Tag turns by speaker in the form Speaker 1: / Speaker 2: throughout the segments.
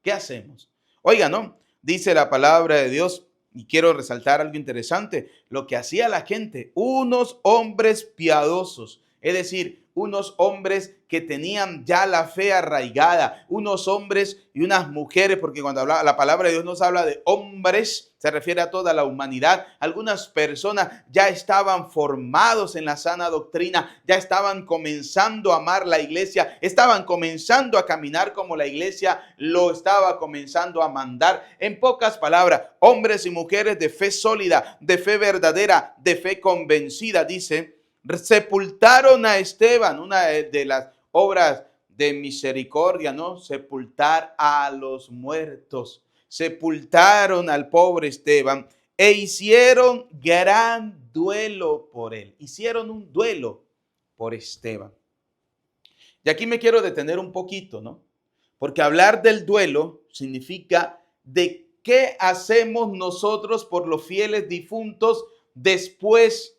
Speaker 1: ¿Qué hacemos? Oiga, ¿no? Dice la palabra de Dios, y quiero resaltar algo interesante, lo que hacía la gente, unos hombres piadosos, es decir, unos hombres que tenían ya la fe arraigada, unos hombres y unas mujeres, porque cuando habla, la palabra de Dios nos habla de hombres, se refiere a toda la humanidad. Algunas personas ya estaban formados en la sana doctrina, ya estaban comenzando a amar la iglesia, estaban comenzando a caminar como la iglesia lo estaba comenzando a mandar. En pocas palabras, hombres y mujeres de fe sólida, de fe verdadera, de fe convencida, dice, sepultaron a Esteban, una de las obras de misericordia, ¿no? Sepultar a los muertos. Sepultaron al pobre Esteban e hicieron gran duelo por él. Hicieron un duelo por Esteban. Y aquí me quiero detener un poquito, ¿no? Porque hablar del duelo significa de qué hacemos nosotros por los fieles difuntos después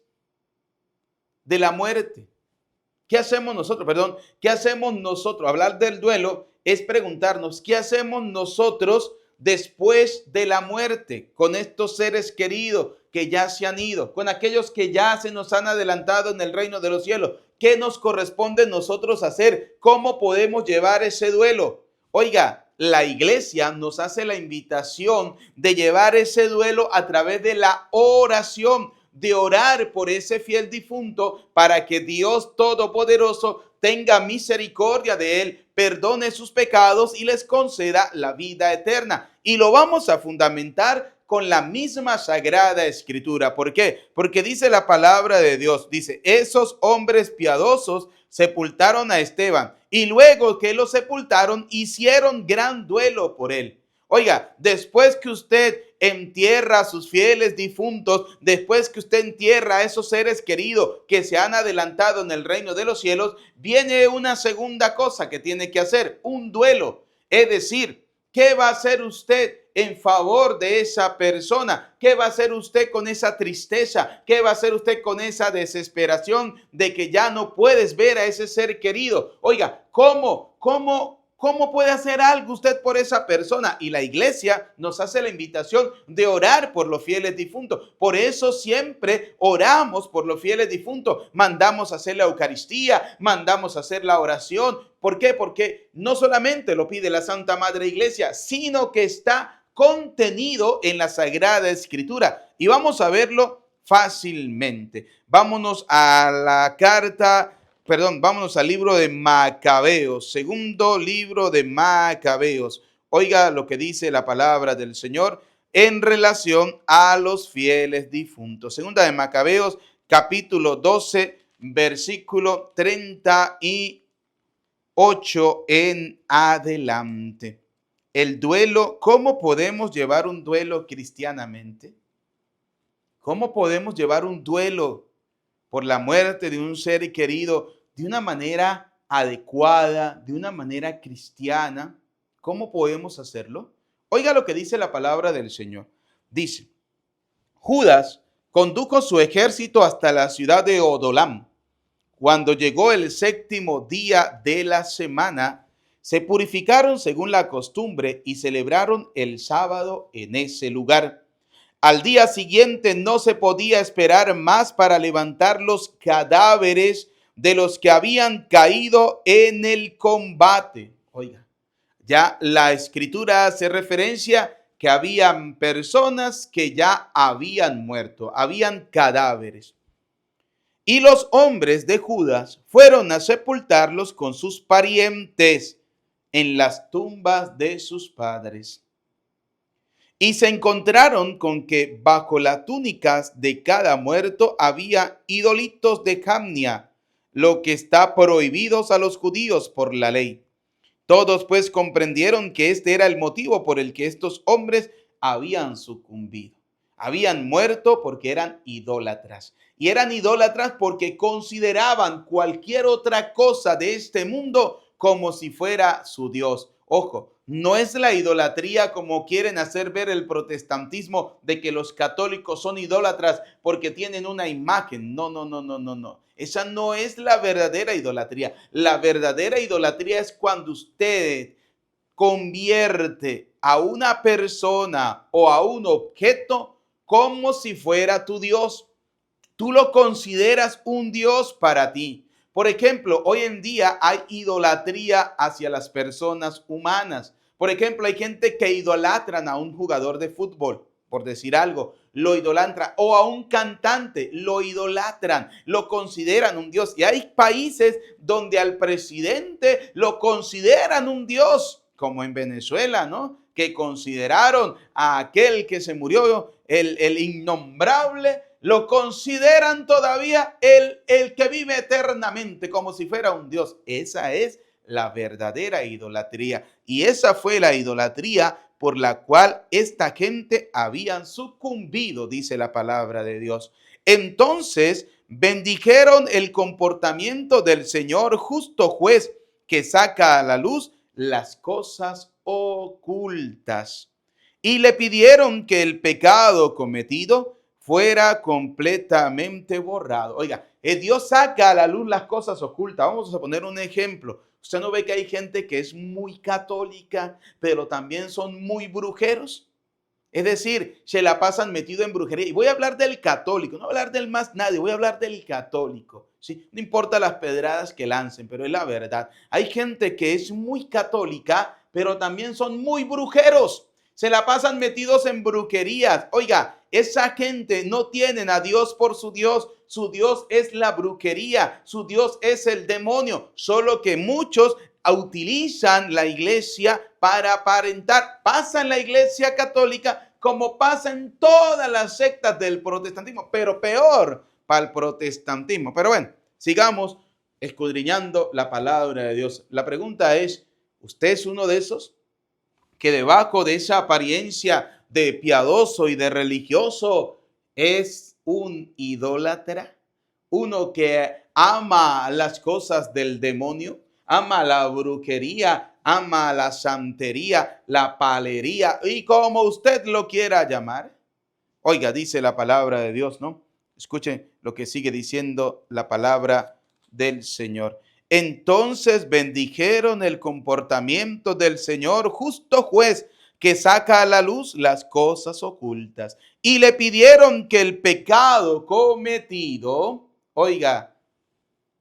Speaker 1: de la muerte. ¿Qué hacemos nosotros? Perdón, ¿qué hacemos nosotros? Hablar del duelo es preguntarnos, ¿qué hacemos nosotros después de la muerte con estos seres queridos que ya se han ido, con aquellos que ya se nos han adelantado en el reino de los cielos? ¿Qué nos corresponde nosotros hacer? ¿Cómo podemos llevar ese duelo? Oiga, la iglesia nos hace la invitación de llevar ese duelo a través de la oración, de orar por ese fiel difunto para que Dios Todopoderoso tenga misericordia de él, perdone sus pecados y les conceda la vida eterna. Y lo vamos a fundamentar con la misma Sagrada Escritura. ¿Por qué? Porque dice la palabra de Dios, dice, esos hombres piadosos sepultaron a Esteban y luego que lo sepultaron hicieron gran duelo por él. Oiga, después que usted entierra a sus fieles difuntos, después que usted entierra a esos seres queridos que se han adelantado en el reino de los cielos, viene una segunda cosa que tiene que hacer, un duelo. Es decir, ¿qué va a hacer usted en favor de esa persona? ¿Qué va a hacer usted con esa tristeza? ¿Qué va a hacer usted con esa desesperación de que ya no puedes ver a ese ser querido? Oiga, ¿Cómo puede hacer algo usted por esa persona? Y la iglesia nos hace la invitación de orar por los fieles difuntos. Por eso siempre oramos por los fieles difuntos. Mandamos a hacer la Eucaristía, mandamos a hacer la oración. ¿Por qué? Porque no solamente lo pide la Santa Madre Iglesia, sino que está contenido en la Sagrada Escritura. Y vamos a verlo fácilmente. Vámonos a la carta... vámonos al libro de Macabeos, segundo libro de Macabeos. Oiga lo que dice la palabra del Señor en relación a los fieles difuntos. Segunda de Macabeos, capítulo 12, versículo 38 en adelante. El duelo, ¿cómo podemos llevar un duelo cristianamente? ¿Cómo podemos llevar un duelo por la muerte de un ser querido de una manera adecuada, de una manera cristiana? ¿Cómo podemos hacerlo? Oiga lo que dice la palabra del Señor. Dice, Judas condujo su ejército hasta la ciudad de Odolam. Cuando llegó el séptimo día de la semana, se purificaron según la costumbre y celebraron el sábado en ese lugar. Al día siguiente no se podía esperar más para levantar los cadáveres de los que habían caído en el combate. Oiga, ya la escritura hace referencia que habían personas que ya habían muerto, habían cadáveres. Y los hombres de Judas fueron a sepultarlos con sus parientes en las tumbas de sus padres. Y se encontraron con que bajo las túnicas de cada muerto había ídolitos de Camnia, lo que está prohibidos a los judíos por la ley. Todos pues comprendieron que este era el motivo por el que estos hombres habían sucumbido. Habían muerto porque eran idólatras. Y eran idólatras porque consideraban cualquier otra cosa de este mundo como si fuera su Dios. Ojo, no es la idolatría como quieren hacer ver el protestantismo de que los católicos son idólatras porque tienen una imagen. No. Esa no es la verdadera idolatría. La verdadera idolatría es cuando usted convierte a una persona o a un objeto como si fuera tu Dios. Tú lo consideras un Dios para ti. Por ejemplo, hoy en día hay idolatría hacia las personas humanas. Por ejemplo, hay gente que idolatran a un jugador de fútbol, por decir algo, lo idolatran, o a un cantante, lo idolatran, lo consideran un Dios. Y hay países donde al presidente lo consideran un Dios, como en Venezuela, ¿no? Que consideraron a aquel que se murió, el innombrable, lo consideran todavía el que vive eternamente, como si fuera un Dios. Esa es la verdadera idolatría. Y esa fue la idolatría por la cual esta gente habían sucumbido, dice la palabra de Dios. Entonces bendijeron el comportamiento del Señor justo juez, que saca a la luz las cosas ocultas. Y le pidieron que el pecado cometido fuera completamente borrado. Oiga, Dios saca a la luz las cosas ocultas. Vamos a poner un ejemplo. Usted no ve que hay gente que es muy católica, pero también son muy brujeros. Es decir, se la pasan metido en brujería. Y voy a hablar del católico, no voy a hablar del más nadie, voy a hablar del católico. ¿Sí? No importa las pedradas que lancen, pero es la verdad. Hay gente que es muy católica, pero también son muy brujeros. Se la pasan metidos en brujerías. Oiga, esa gente no tienen a Dios por su Dios. Su Dios es la brujería. Su Dios es el demonio. Solo que muchos utilizan la iglesia para aparentar. Pasa en la iglesia católica como pasa en todas las sectas del protestantismo, pero peor para el protestantismo. Pero bueno, sigamos escudriñando la palabra de Dios. La pregunta es, ¿usted es uno de esos que debajo de esa apariencia de piadoso y de religioso es un idólatra? Uno que ama las cosas del demonio, ama la brujería, ama la santería, la palería y como usted lo quiera llamar. Oiga, dice la palabra de Dios, ¿no? Escuchen lo que sigue diciendo la palabra del Señor. Entonces bendijeron el comportamiento del Señor, justo juez, que saca a la luz las cosas ocultas. Y le pidieron que el pecado cometido, oiga,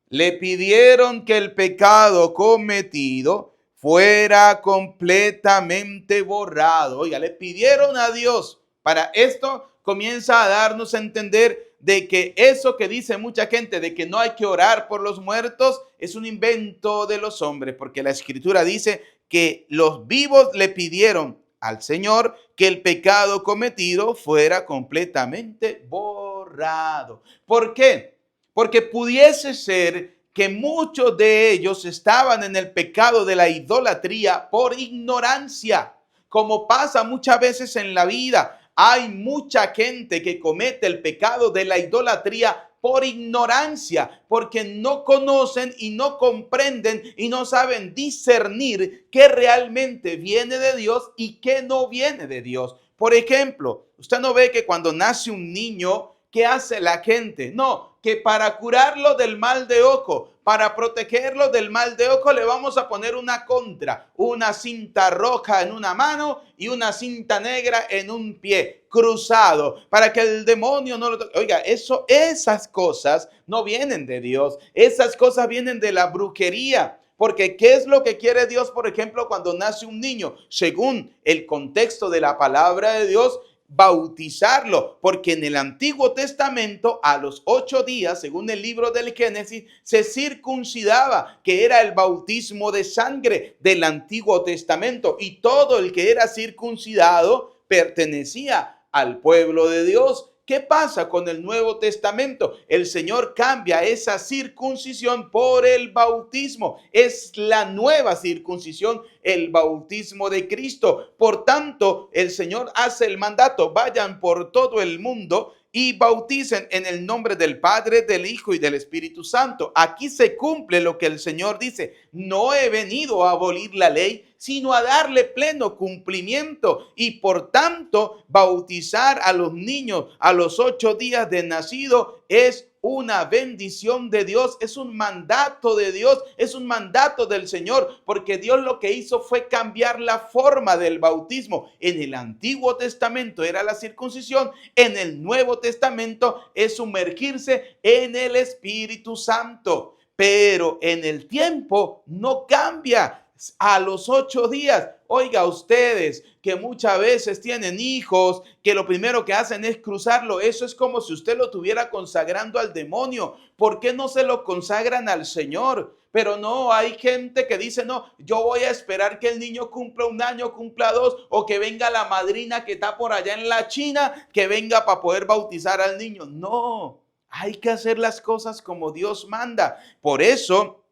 Speaker 1: le pidieron que el pecado cometido fuera completamente borrado. Oiga, le pidieron a Dios. Para esto comienza a darnos a entender de que eso que dice mucha gente de que no hay que orar por los muertos es un invento de los hombres, porque la escritura dice que los vivos le pidieron al Señor que el pecado cometido fuera completamente borrado. ¿Por qué? Porque pudiese ser que muchos de ellos estaban en el pecado de la idolatría por ignorancia, como pasa muchas veces en la vida. Hay mucha gente que comete el pecado de la idolatría por ignorancia, porque no conocen y no comprenden y no saben discernir qué realmente viene de Dios y qué no viene de Dios. Por ejemplo, usted no ve que cuando nace un niño, ¿qué hace la gente? No, que para curarlo del mal de ojo, para protegerlo del mal de ojo, le vamos a poner una contra, una cinta roja en una mano y una cinta negra en un pie, cruzado, para que el demonio no lo toque. Oiga, esas cosas no vienen de Dios, esas cosas vienen de la brujería. Porque ¿qué es lo que quiere Dios, por ejemplo, cuando nace un niño? Según el contexto de la palabra de Dios, bautizarlo, porque en el Antiguo Testamento a los 8 días, según el libro del Génesis, se circuncidaba, que era el bautismo de sangre del Antiguo Testamento, y todo el que era circuncidado pertenecía al pueblo de Dios. ¿Qué pasa con el Nuevo Testamento? El Señor cambia esa circuncisión por el bautismo. Es la nueva circuncisión, el bautismo de Cristo. Por tanto, el Señor hace el mandato: vayan por todo el mundo y bauticen en el nombre del Padre, del Hijo y del Espíritu Santo. Aquí se cumple lo que el Señor dice: no he venido a abolir la ley, sino a darle pleno cumplimiento. Y por tanto, bautizar a los niños a los 8 días de nacido es una bendición de Dios, es un mandato de Dios, es un mandato del Señor, porque Dios lo que hizo fue cambiar la forma del bautismo. En el Antiguo Testamento era la circuncisión, en el Nuevo Testamento es sumergirse en el Espíritu Santo. Pero en el tiempo no cambia. A los 8 días, oiga, ustedes que muchas veces tienen hijos, que lo primero que hacen es cruzarlo, eso es como si usted lo estuviera consagrando al demonio. ¿Por qué no se lo consagran al Señor? Pero no, hay gente que dice, no, yo voy a esperar que el niño cumpla 1 año, cumpla 2, o que venga la madrina que está por allá en la China, que venga para poder bautizar al niño. No, hay que hacer las cosas como Dios manda. Por eso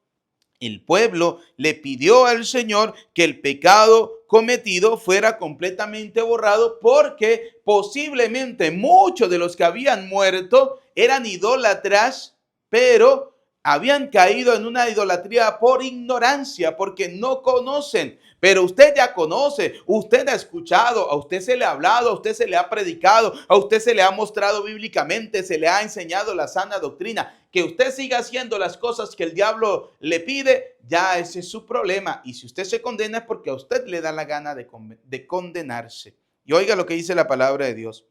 Speaker 1: el pueblo le pidió al Señor que el pecado cometido fuera completamente borrado, porque posiblemente muchos de los que habían muerto eran idólatras, pero habían caído en una idolatría por ignorancia, porque no conocen. Pero usted ya conoce, usted ha escuchado, a usted se le ha hablado, a usted se le ha predicado, a usted se le ha mostrado bíblicamente, se le ha enseñado la sana doctrina. Que usted siga haciendo las cosas que el diablo le pide, ya ese es su problema. Y si usted se condena es porque a usted le da la gana de condenarse. Y oiga lo que dice la palabra de Dios.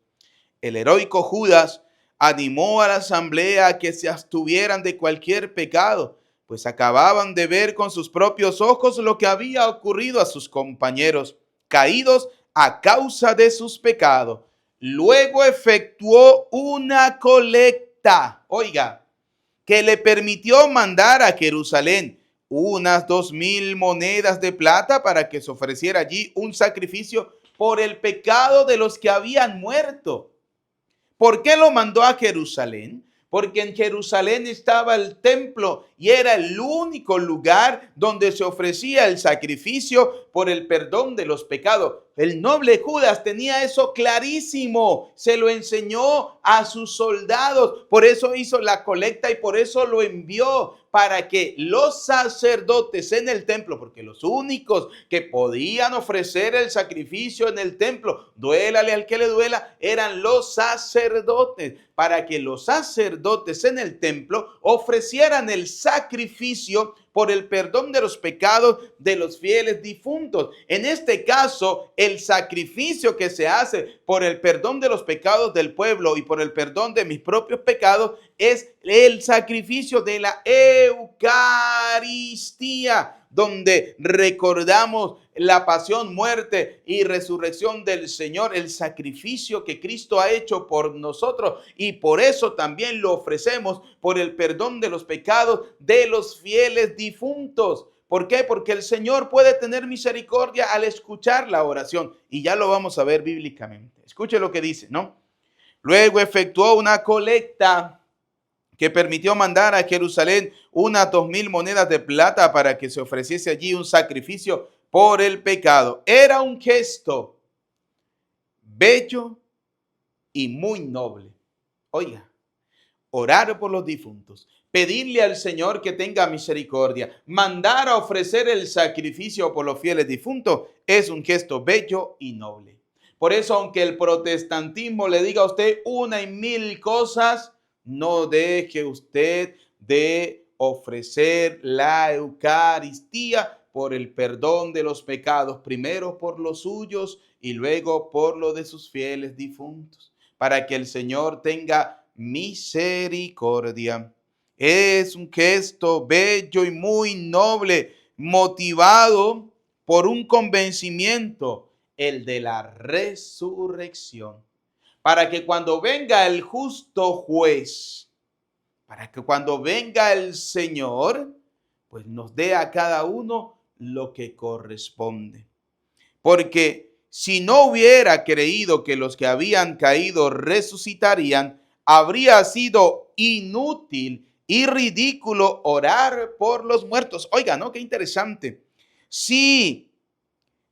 Speaker 1: El heroico Judas animó a la asamblea a que se abstuvieran de cualquier pecado, pues acababan de ver con sus propios ojos lo que había ocurrido a sus compañeros, caídos a causa de sus pecados. Luego efectuó una colecta, oiga, que le permitió mandar a Jerusalén unas 2,000 monedas de plata para que se ofreciera allí un sacrificio por el pecado de los que habían muerto. ¿Por qué lo mandó a Jerusalén? Porque en Jerusalén estaba el templo y era el único lugar donde se ofrecía el sacrificio por el perdón de los pecados. El noble Judas tenía eso clarísimo, se lo enseñó a sus soldados, por eso hizo la colecta y por eso lo envió, para que los sacerdotes en el templo, porque los únicos que podían ofrecer el sacrificio en el templo, duélale al que le duela, eran los sacerdotes, para que los sacerdotes en el templo ofrecieran el sacrificio por el perdón de los pecados de los fieles difuntos. En este caso, el sacrificio que se hace por el perdón de los pecados del pueblo y por el perdón de mis propios pecados es el sacrificio de la Eucaristía, donde recordamos la pasión, muerte y resurrección del Señor, el sacrificio que Cristo ha hecho por nosotros, y por eso también lo ofrecemos por el perdón de los pecados de los fieles difuntos. ¿Por qué? Porque el Señor puede tener misericordia al escuchar la oración, y ya lo vamos a ver bíblicamente. Escuche lo que dice, ¿no? Luego efectuó una colecta que permitió mandar a Jerusalén unas 2,000 monedas de plata para que se ofreciese allí un sacrificio por el pecado. Era un gesto bello y muy noble. Oiga, orar por los difuntos, pedirle al Señor que tenga misericordia, mandar a ofrecer el sacrificio por los fieles difuntos, es un gesto bello y noble. Por eso, aunque el protestantismo le diga a usted 1,000 cosas, no deje usted de ofrecer la Eucaristía por el perdón de los pecados, primero por los suyos y luego por lo de sus fieles difuntos, para que el Señor tenga misericordia. Es un gesto bello y muy noble, motivado por un convencimiento, el de la resurrección, para que cuando venga el justo juez, para que cuando venga el Señor, pues nos dé a cada uno lo que corresponde. Porque si no hubiera creído que los que habían caído resucitarían, habría sido inútil y ridículo orar por los muertos. Oiga, ¿no? Qué interesante. Si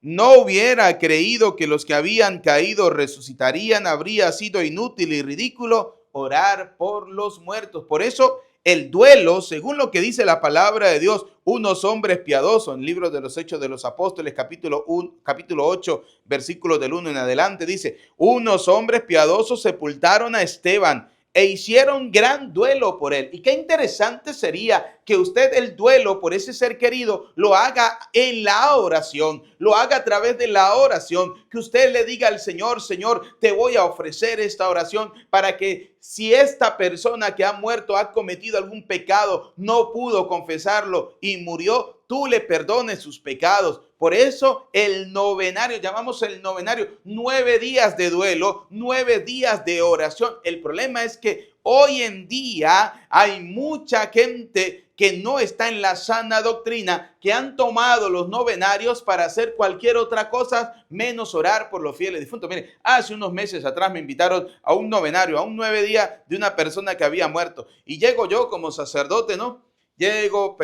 Speaker 1: no hubiera creído que los que habían caído resucitarían, habría sido inútil y ridículo orar por los muertos. Por eso el duelo, según lo que dice la palabra de Dios, unos hombres piadosos, en el libro de los Hechos de los Apóstoles, capítulo 8, versículos del 1 en adelante, dice, unos hombres piadosos sepultaron a Esteban, e hicieron gran duelo por él. Y qué interesante sería que usted el duelo por ese ser querido lo haga en la oración, lo haga a través de la oración, que usted le diga al Señor, Señor, te voy a ofrecer esta oración para que si esta persona que ha muerto ha cometido algún pecado, no pudo confesarlo y murió, tú le perdones sus pecados. Por eso el novenario, llamamos el novenario 9 días de duelo, 9 días de oración. El problema es que hoy en día hay mucha gente que no está en la sana doctrina, que han tomado los novenarios para hacer cualquier otra cosa menos orar por los fieles difuntos. Mire, hace unos meses atrás me invitaron a un novenario, a un 9 días de una persona que había muerto. Y llego yo como sacerdote, ¿no? Llego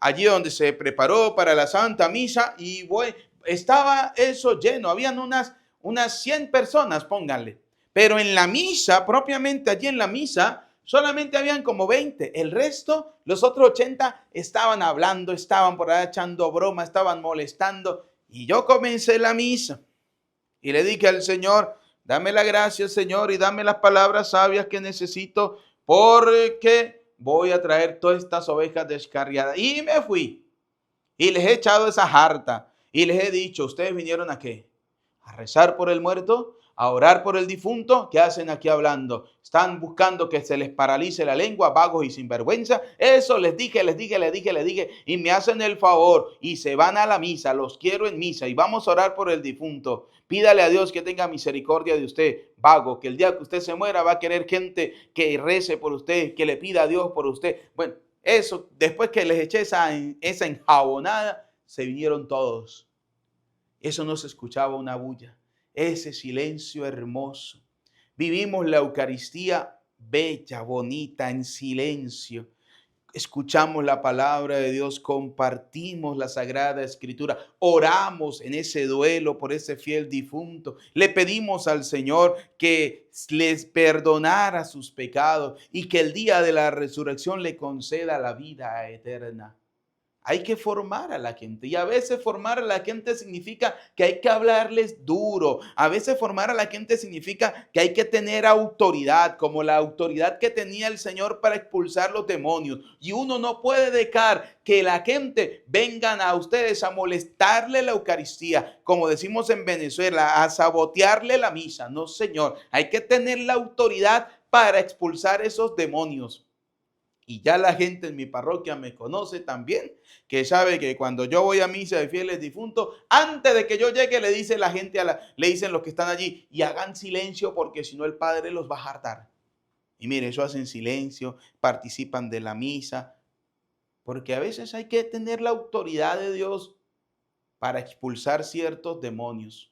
Speaker 1: allí donde se preparó para la Santa Misa y voy, estaba eso lleno, habían unas 100 personas, pónganle. Pero en la misa, propiamente allí en la misa, solamente habían como 20. El resto, los otros 80, estaban hablando, estaban por ahí echando broma, estaban molestando. Y yo comencé la misa y le dije al Señor, dame la gracia, Señor, y dame las palabras sabias que necesito, porque voy a traer todas estas ovejas descarriadas. Y me fui y les he echado esa jarta y les he dicho, ¿ustedes vinieron a qué? ¿A rezar por el muerto? ¿A orar por el difunto? ¿Qué hacen aquí hablando? ¿Están buscando que se les paralice la lengua, vagos y sinvergüenza? Eso les dije, y me hacen el favor y se van a la misa, los quiero en misa y vamos a orar por el difunto. Pídale a Dios que tenga misericordia de usted, vago, que el día que usted se muera va a querer gente que rece por usted, que le pida a Dios por usted. Bueno, eso, después que les eché esa enjabonada, se vinieron todos. Eso no se escuchaba una bulla. Ese silencio hermoso. Vivimos la Eucaristía bella, bonita, en silencio. Escuchamos la palabra de Dios, compartimos la Sagrada Escritura, oramos en ese duelo por ese fiel difunto, le pedimos al Señor que les perdonara sus pecados y que el día de la resurrección le conceda la vida eterna. Hay que formar a la gente y a veces formar a la gente significa que hay que hablarles duro. A veces formar a la gente significa que hay que tener autoridad, como la autoridad que tenía el Señor para expulsar los demonios. Y uno no puede dejar que la gente vengan a ustedes a molestarle la Eucaristía, como decimos en Venezuela, a sabotearle la misa. No, Señor, hay que tener la autoridad para expulsar esos demonios. Y ya la gente en mi parroquia me conoce también, que sabe que cuando yo voy a misa de fieles difuntos, antes de que yo llegue le dice la gente, le dicen los que están allí, y hagan silencio porque si no el Padre los va a hartar. Y mire, eso hacen silencio, participan de la misa, porque a veces hay que tener la autoridad de Dios para expulsar ciertos demonios.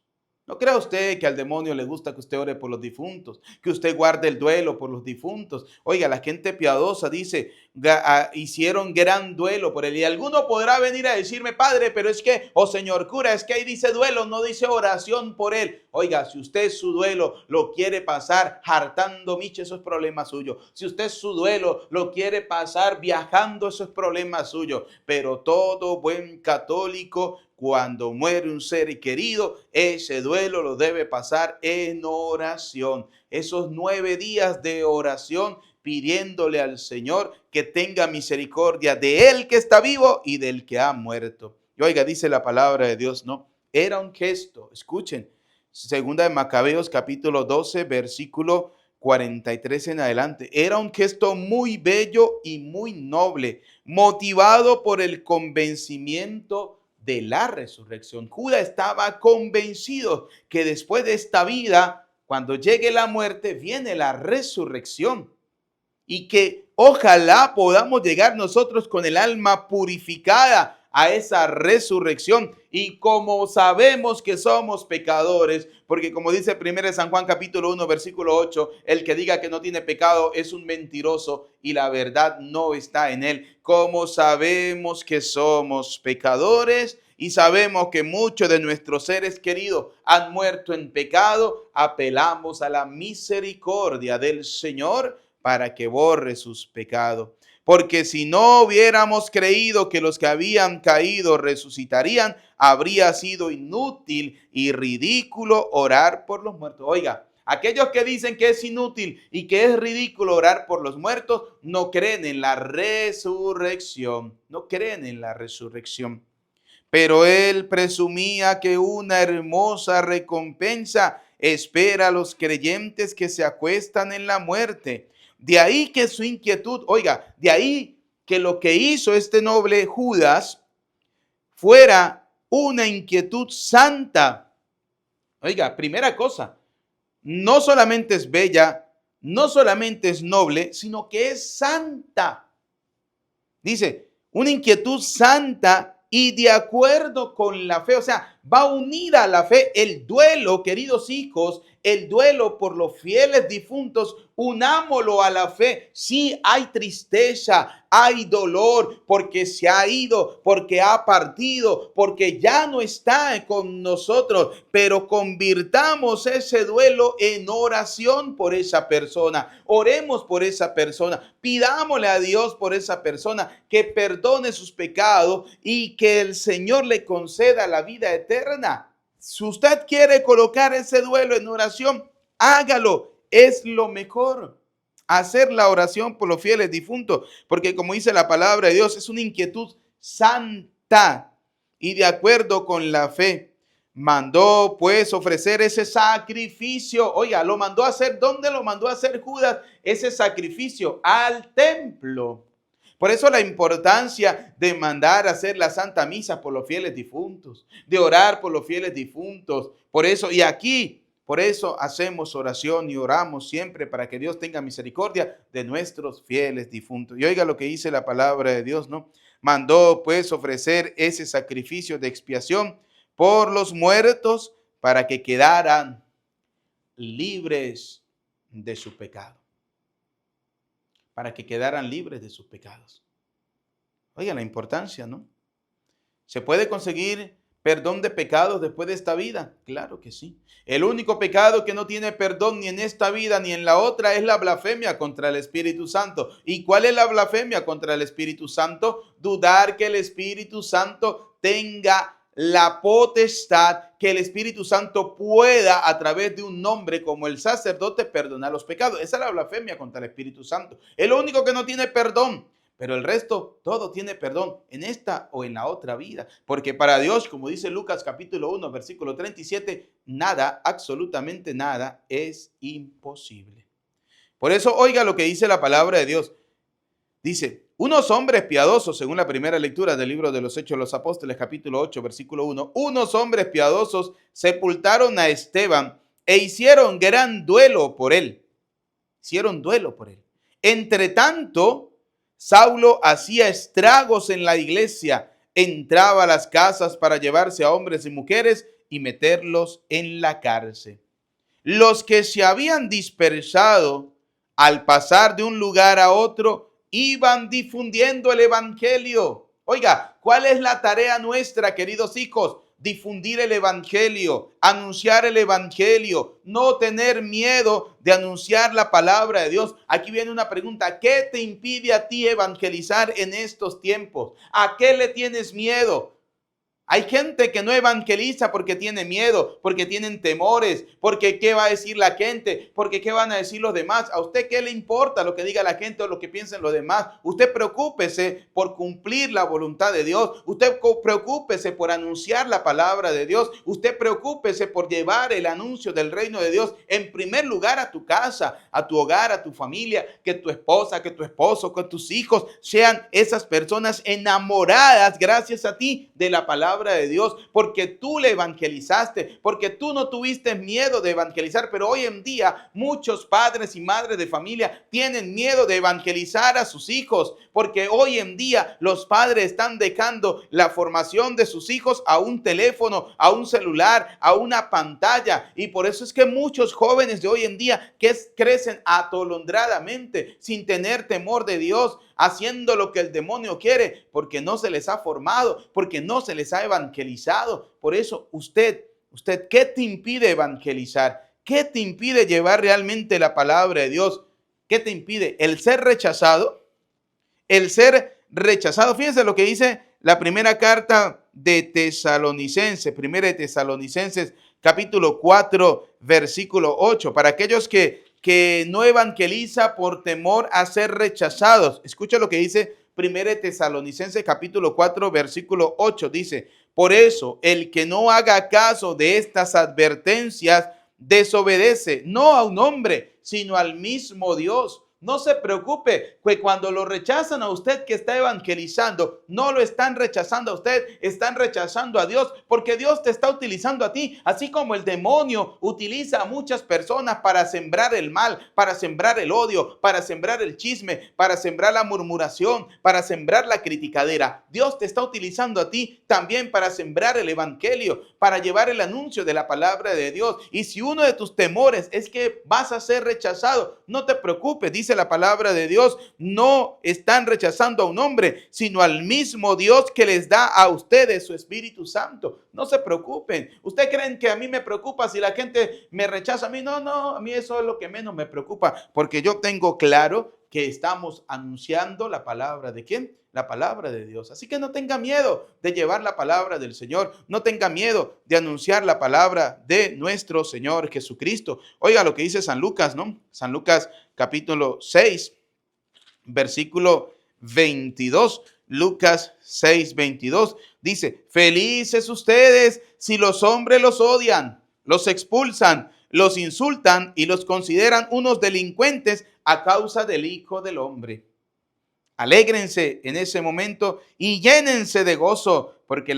Speaker 1: No crea usted que al demonio le gusta que usted ore por los difuntos, que usted guarde el duelo por los difuntos. Oiga, la gente piadosa dice, hicieron gran duelo por él. Y alguno podrá venir a decirme, padre, pero es que, o señor cura, es que ahí dice duelo, no dice oración por él. Oiga, si usted su duelo lo quiere pasar hartando miche, eso es problema suyo. Si usted su duelo lo quiere pasar viajando, eso es problema suyo. Pero todo buen católico, cuando muere un ser querido, ese duelo lo debe pasar en oración. Esos 9 días de oración pidiéndole al Señor que tenga misericordia de él que está vivo y del que ha muerto. Y oiga, dice la palabra de Dios, ¿no? Era un gesto, escuchen, segunda de Macabeos capítulo 12, versículo 43 en adelante. Era un gesto muy bello y muy noble, motivado por el convencimiento de la resurrección. Judas estaba convencido que después de esta vida, cuando llegue la muerte, viene la resurrección y que ojalá podamos llegar nosotros con el alma purificada a esa resurrección. Y como sabemos que somos pecadores, porque como dice 1 San Juan capítulo 1 versículo 8, el que diga que no tiene pecado es un mentiroso y la verdad no está en él. Como sabemos que somos pecadores y sabemos que muchos de nuestros seres queridos han muerto en pecado, apelamos a la misericordia del Señor para que borre sus pecados. Porque si no hubiéramos creído que los que habían caído resucitarían, habría sido inútil y ridículo orar por los muertos. Oiga, Aquellos que dicen que es inútil y que es ridículo orar por los muertos, no creen en la resurrección. No creen en la resurrección. Pero él presumía que una hermosa recompensa espera a los creyentes que se acuestan en la muerte. De ahí que su inquietud, oiga, de ahí que lo que hizo este noble Judas fuera una inquietud santa. Oiga, primera cosa, no solamente es bella, no solamente es noble, sino que es santa. Dice, una inquietud santa y de acuerdo con la fe, o sea, va unida a la fe el duelo, queridos hijos, el duelo por los fieles difuntos, unámoslo a la fe. Sí, hay tristeza, hay dolor porque se ha ido, porque ha partido, porque ya no está con nosotros, pero convirtamos ese duelo en oración por esa persona. Oremos por esa persona, pidámosle a Dios por esa persona que perdone sus pecados y que el Señor le conceda la vida eterna. Si usted quiere colocar ese duelo en oración, hágalo. Es lo mejor. Hacer la oración por los fieles difuntos, porque como dice la palabra de Dios, es una inquietud santa y de acuerdo con la fe. Mandó pues ofrecer ese sacrificio. Oiga, lo mandó a hacer. ¿Dónde lo mandó a hacer Judas? Ese sacrificio al templo. Por eso la importancia de mandar a hacer la Santa Misa por los fieles difuntos, de orar por los fieles difuntos. Por eso, y aquí, por eso hacemos oración y oramos siempre para que Dios tenga misericordia de nuestros fieles difuntos. Y oiga lo que dice la palabra de Dios, ¿no? Mandó pues ofrecer ese sacrificio de expiación por los muertos para que quedaran libres de su pecado. Para que quedaran libres de sus pecados. Oigan la importancia, ¿no? ¿Se puede conseguir perdón de pecados después de esta vida? Claro que sí. El único pecado que no tiene perdón ni en esta vida ni en la otra es la blasfemia contra el Espíritu Santo. ¿Y cuál es la blasfemia contra el Espíritu Santo? Dudar que el Espíritu Santo tenga la potestad, que el Espíritu Santo pueda a través de un nombre como el sacerdote perdonar los pecados. Esa es la blasfemia contra el Espíritu Santo. Es lo único que no tiene perdón. Pero el resto, todo tiene perdón en esta o en la otra vida. Porque para Dios, como dice Lucas capítulo 1, versículo 37, nada, absolutamente nada es imposible. Por eso, oiga lo que dice la palabra de Dios. Dice, unos hombres piadosos, según la primera lectura del libro de los Hechos de los Apóstoles, capítulo 8, versículo 1, unos hombres piadosos sepultaron a Esteban e hicieron gran duelo por él. Hicieron duelo por él. Entre tanto, Saulo hacía estragos en la iglesia, entraba a las casas para llevarse a hombres y mujeres y meterlos en la cárcel. Los que se habían dispersado al pasar de un lugar a otro iban difundiendo el evangelio. Oiga, ¿cuál es la tarea nuestra, queridos hijos? Difundir el evangelio, anunciar el evangelio, no tener miedo de anunciar la palabra de Dios. Aquí viene una pregunta: ¿qué te impide a ti evangelizar en estos tiempos? ¿A qué le tienes miedo? Hay gente que no evangeliza porque tiene miedo, porque tienen temores, porque qué va a decir la gente, porque qué van a decir los demás. ¿A usted qué le importa lo que diga la gente o lo que piensen los demás? Usted preocúpese por cumplir la voluntad de Dios. Usted preocúpese por anunciar la palabra de Dios. Usted preocúpese por llevar el anuncio del reino de Dios en primer lugar a tu casa, a tu hogar, a tu familia, que tu esposa, que tu esposo, que tus hijos sean esas personas enamoradas gracias a ti de la palabra de Dios, porque tú le evangelizaste, porque tú no tuviste miedo de evangelizar. Pero hoy en día muchos padres y madres de familia tienen miedo de evangelizar a sus hijos, porque hoy en día los padres están dejando la formación de sus hijos a un teléfono, a un celular, a una pantalla, y por eso es que muchos jóvenes de hoy en día crecen atolondradamente sin tener temor de Dios, haciendo lo que el demonio quiere, porque no se les ha formado, porque no se les ha evangelizado. Por eso usted, ¿qué te impide evangelizar? ¿Qué te impide llevar realmente la palabra de Dios? ¿Qué te impide? ¿El ser rechazado? El ser rechazado. Fíjense lo que dice la primera carta de Tesalonicenses, primera de Tesalonicenses, capítulo 4, versículo 8. Para aquellos que no evangeliza por temor a ser rechazados. Escucha lo que dice 1 Tesalonicenses capítulo 4, versículo 8. Dice, por eso el que no haga caso de estas advertencias desobedece no a un hombre, sino al mismo Dios. No se preocupe, que cuando lo rechazan a usted que está evangelizando, no lo están rechazando a usted, están rechazando a Dios, porque Dios te está utilizando a ti, así como el demonio utiliza a muchas personas para sembrar el mal, para sembrar el odio, para sembrar el chisme, para sembrar la murmuración, para sembrar la criticadera. Dios te está utilizando a ti también para sembrar el evangelio, para llevar el anuncio de la palabra de Dios. Y si uno de tus temores es que vas a ser rechazado, no te preocupes, dice la palabra de Dios, no están rechazando a un hombre, sino al mismo Dios que les da a ustedes su Espíritu Santo. No se preocupen. ¿Ustedes creen que a mí me preocupa si la gente me rechaza a mí? No, a mí eso es lo que menos me preocupa, porque yo tengo claro que estamos anunciando la palabra de ¿quién? La palabra de Dios. Así que no tenga miedo de llevar la palabra del Señor. No tenga miedo de anunciar la palabra de nuestro Señor Jesucristo. Oiga lo que dice San Lucas, ¿no? San Lucas capítulo 6, versículo 22. Lucas 6, 22 dice, felices ustedes si los hombres los odian, los expulsan, los insultan y los consideran unos delincuentes a causa del Hijo del Hombre. Alégrense en ese momento y llénense de gozo, porque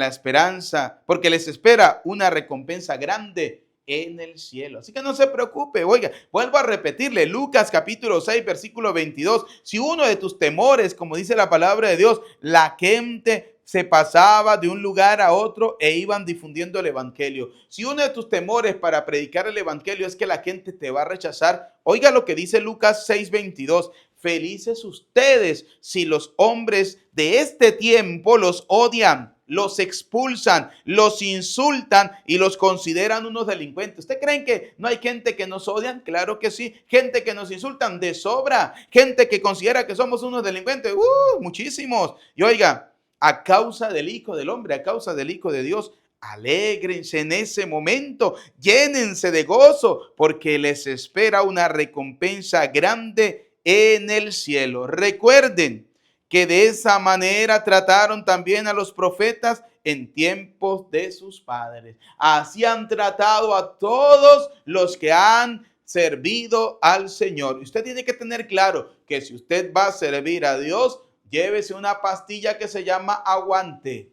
Speaker 1: porque les espera una recompensa grande en el cielo. Así que no se preocupe. Oiga, vuelvo a repetirle, Lucas capítulo 6, versículo 22. Si uno de tus temores, como dice la palabra de Dios, la gente se pasaba de un lugar a otro e iban difundiendo el evangelio. Si uno de tus temores para predicar el evangelio es que la gente te va a rechazar, oiga lo que dice Lucas 6, 22. Felices ustedes si los hombres de este tiempo los odian, los expulsan, los insultan y los consideran unos delincuentes. ¿Usted creen que no hay gente que nos odian? Claro que sí. Gente que nos insultan de sobra. Gente que considera que somos unos delincuentes. Muchísimos. Y oiga, a causa del Hijo del Hombre, a causa del Hijo de Dios, alégrense en ese momento, llénense de gozo, porque les espera una recompensa grande en el cielo. Recuerden que de esa manera trataron también a los profetas en tiempos de sus padres. Así han tratado a todos los que han servido al Señor. Y usted tiene que tener claro que si usted va a servir a Dios, llévese una pastilla que se llama aguante.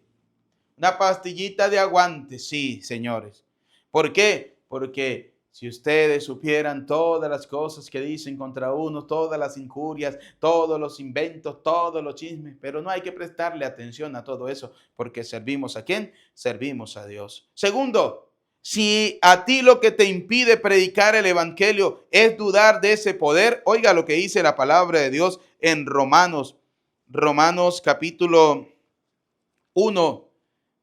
Speaker 1: Una pastillita de aguante, sí, señores. ¿Por qué? Porque si ustedes supieran todas las cosas que dicen contra uno, todas las injurias, todos los inventos, todos los chismes, pero no hay que prestarle atención a todo eso, porque servimos ¿a quién? Servimos a Dios. Segundo, si a ti lo que te impide predicar el evangelio es dudar de ese poder, oiga lo que dice la palabra de Dios en Romanos capítulo 1,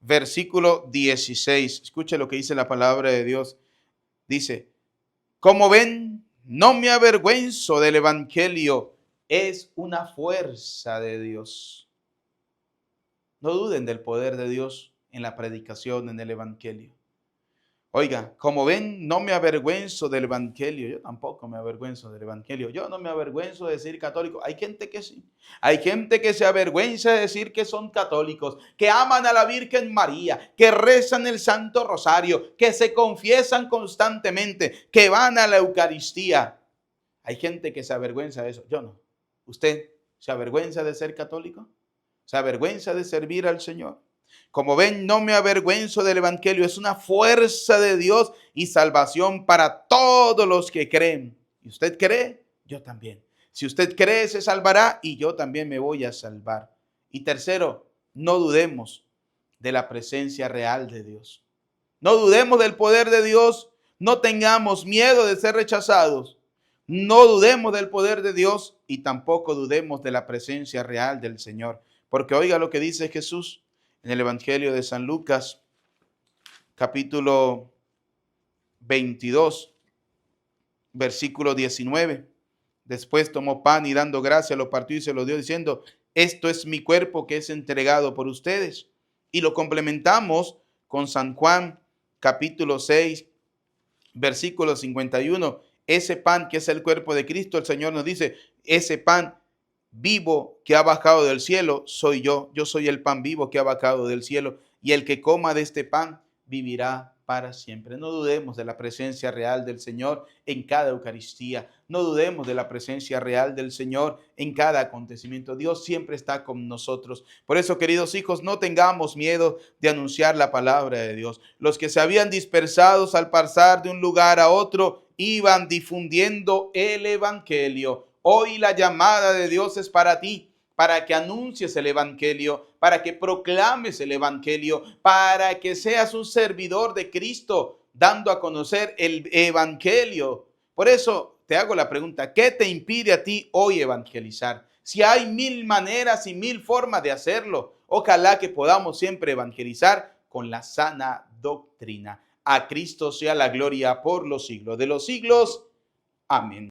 Speaker 1: versículo 16. Escuche lo que dice la palabra de Dios. Dice, como ven, no me avergüenzo del evangelio, es una fuerza de Dios. No duden del poder de Dios en la predicación, en el evangelio. Oiga, como ven, no me avergüenzo del evangelio. Yo tampoco me avergüenzo del evangelio. Yo no me avergüenzo de decir católico. Hay gente que sí. Hay gente que se avergüenza de decir que son católicos, que aman a la Virgen María, que rezan el Santo Rosario, que se confiesan constantemente, que van a la Eucaristía. Hay gente que se avergüenza de eso. Yo no. ¿Usted se avergüenza de ser católico? ¿Se avergüenza de servir al Señor? Como ven, no me avergüenzo del evangelio. Es una fuerza de Dios y salvación para todos los que creen. ¿Y usted cree? Yo también. Si usted cree, se salvará y yo también me voy a salvar. Y tercero, no dudemos de la presencia real de Dios. No dudemos del poder de Dios. No tengamos miedo de ser rechazados. No dudemos del poder de Dios y tampoco dudemos de la presencia real del Señor. Porque oiga lo que dice Jesús en el Evangelio de San Lucas, capítulo 22, versículo 19. Después tomó pan y dando gracias lo partió y se lo dio diciendo, esto es mi cuerpo que es entregado por ustedes. Y lo complementamos con San Juan, capítulo 6, versículo 51, ese pan que es el cuerpo de Cristo, el Señor nos dice, ese pan vivo que ha bajado del cielo soy yo soy el pan vivo que ha bajado del cielo, y el que coma de este pan vivirá para siempre. No dudemos de la presencia real del Señor en cada Eucaristía, no dudemos de la presencia real del Señor en cada acontecimiento. Dios siempre está con nosotros. Por eso, queridos hijos, no tengamos miedo de anunciar la palabra de Dios. Los que se habían dispersado al pasar de un lugar a otro iban difundiendo el evangelio. Hoy la llamada de Dios es para ti, para que anuncies el evangelio, para que proclames el evangelio, para que seas un servidor de Cristo, dando a conocer el evangelio. Por eso te hago la pregunta, ¿qué te impide a ti hoy evangelizar? Si hay mil maneras y mil formas de hacerlo, ojalá que podamos siempre evangelizar con la sana doctrina. A Cristo sea la gloria por los siglos de los siglos. Amén.